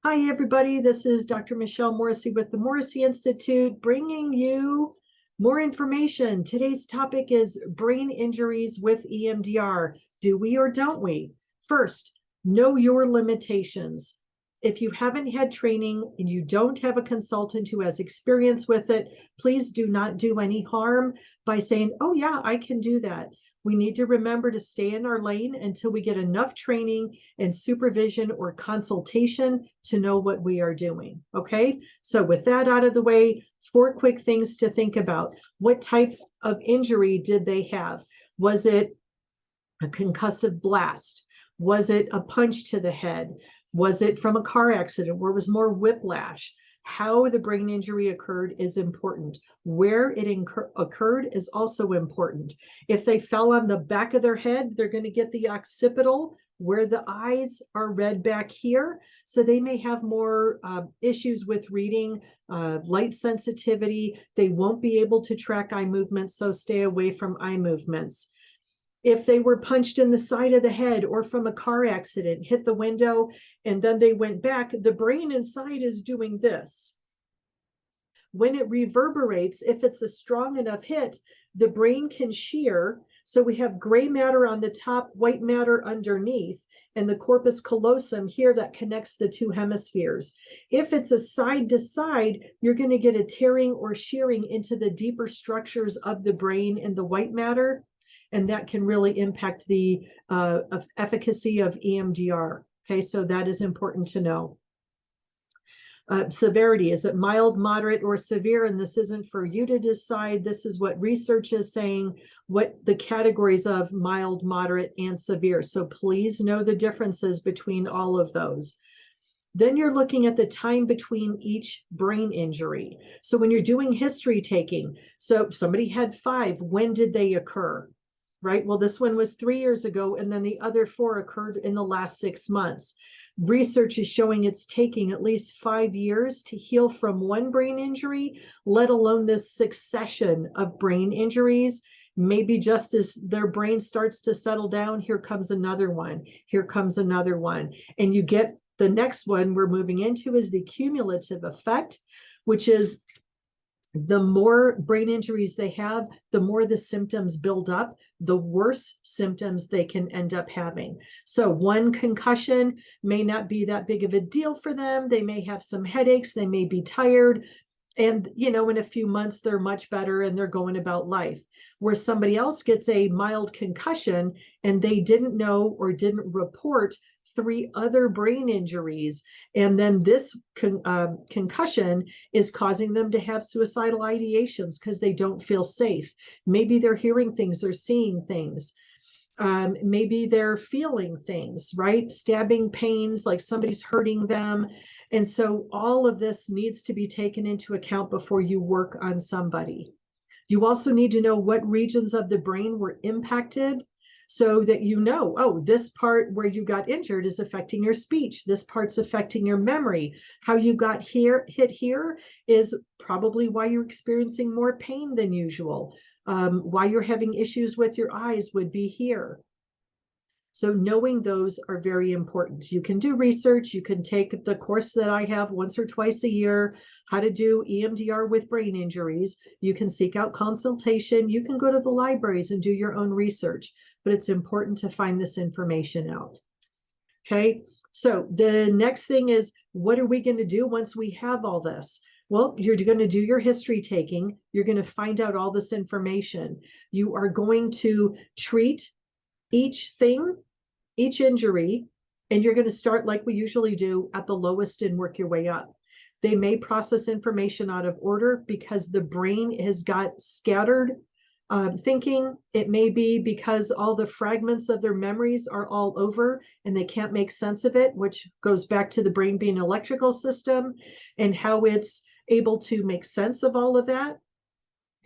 Hi, everybody. This is Dr. Michelle Morrissey with the Morrissey Institute, bringing you more information. Today's topic is brain injuries with EMDR. Do we or don't we? First, know your limitations. If you haven't had training and you don't have a consultant who has experience with it, please do not do any harm by saying, oh yeah, I can do that. We need to remember to stay in our lane until we get enough training and supervision or consultation to know what we are doing. Okay, so with that out of the way, 4 quick things to think about. What type of injury did they have? Was it a concussive blast? Was it a punch to the head? Was it from a car accident where it was more whiplash? How the brain injury occurred is important. Where it occurred is also important. If they fell on the back of their head, they're going to get the occipital, where the eyes are red back here. So they may have more issues with reading, light sensitivity. They won't be able to track eye movements, so stay away from eye movements. If they were punched in the side of the head or from a car accident, hit the window, and then they went back, the brain inside is doing this. When it reverberates, if it's a strong enough hit, the brain can shear. So we have gray matter on the top, white matter underneath, and the corpus callosum here that connects the 2 hemispheres. If it's a side to side, you're going to get a tearing or shearing into the deeper structures of the brain and the white matter. And that can really impact the efficacy of EMDR. Okay, so that is important to know. Severity, is it mild, moderate, or severe? And this isn't for you to decide. This is what research is saying, what the categories of mild, moderate, and severe. So please know the differences between all of those. Then you're looking at the time between each brain injury. So when you're doing history taking, so somebody had 5, when did they occur? Right? Well, this one was 3 years ago, and then the other 4 occurred in the last 6 months. Research is showing it's taking at least 5 years to heal from one brain injury, let alone this succession of brain injuries. Maybe just as their brain starts to settle down, here comes another one, here comes another one. And you get the next one we're moving into is the cumulative effect, which is the more brain injuries they have, the more the symptoms build up, the worse symptoms they can end up having. So one concussion may not be that big of a deal for them. They may have some headaches, they may be tired, and in a few months they're much better and they're going about life. Where somebody else gets a mild concussion and they didn't know or didn't report 3 other brain injuries, and then this concussion is causing them to have suicidal ideations because they don't feel safe. Maybe they're hearing things or seeing things. Maybe they're feeling things, right? Stabbing pains, like somebody's hurting them. And so all of this needs to be taken into account before you work on somebody. You also need to know what regions of the brain were impacted, so that oh, this part where you got injured is affecting your speech. This part's affecting your memory. How you got hit here is probably why you're experiencing more pain than usual. Why you're having issues with your eyes would be here. So knowing those are very important. You can do research. You can take the course that I have once or twice a year, how to do EMDR with brain injuries. You can seek out consultation. You can go to the libraries and do your own research, but it's important to find this information out. Okay, so the next thing is, what are we going to do once we have all this? Well, you're going to do your history taking. You're going to find out all this information. You are going to treat each thing, each injury, and you're going to start like we usually do at the lowest and work your way up. They may process information out of order because the brain has got scattered thinking. It may be because all the fragments of their memories are all over and they can't make sense of it, which goes back to the brain being an electrical system and how it's able to make sense of all of that.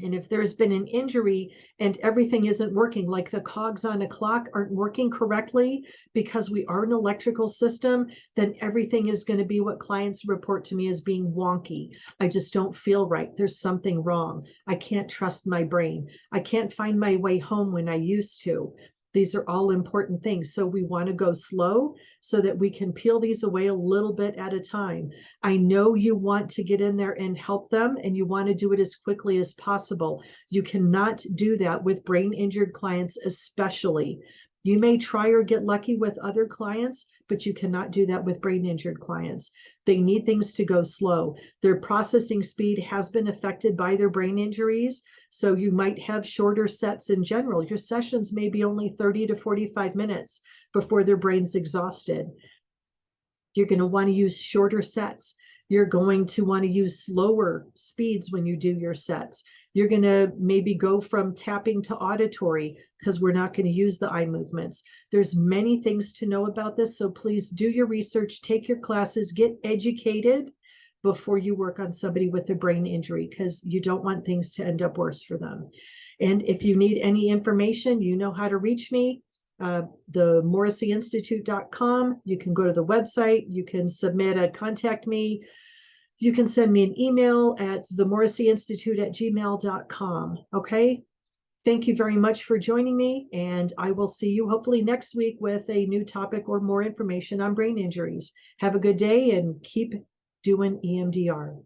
And if there's been an injury and everything isn't working, like the cogs on a clock aren't working correctly because we are an electrical system, then everything is going to be what clients report to me as being wonky. I just don't feel right. There's something wrong. I can't trust my brain. I can't find my way home when I used to. These are all important things. So we want to go slow so that we can peel these away a little bit at a time. I know you want to get in there and help them, and you want to do it as quickly as possible. You cannot do that with brain injured clients, especially. You may try or get lucky with other clients, but you cannot do that with brain injured clients. They need things to go slow. Their processing speed has been affected by their brain injuries. So you might have shorter sets in general. Your sessions may be only 30 to 45 minutes before their brain's exhausted. You're going to want to use shorter sets. You're going to want to use slower speeds when you do your sets. You're going to maybe go from tapping to auditory because we're not going to use the eye movements. There's many things to know about this. So please do your research, take your classes, get educated before you work on somebody with a brain injury, because you don't want things to end up worse for them. And if you need any information, you know how to reach me. The morrisseyinstitute.com. You can go to the website. You can submit a contact me. You can send me an email at themorrisseyinstitute@gmail.com. Okay. Thank you very much for joining me, and I will see you hopefully next week with a new topic or more information on brain injuries. Have a good day and keep doing EMDR.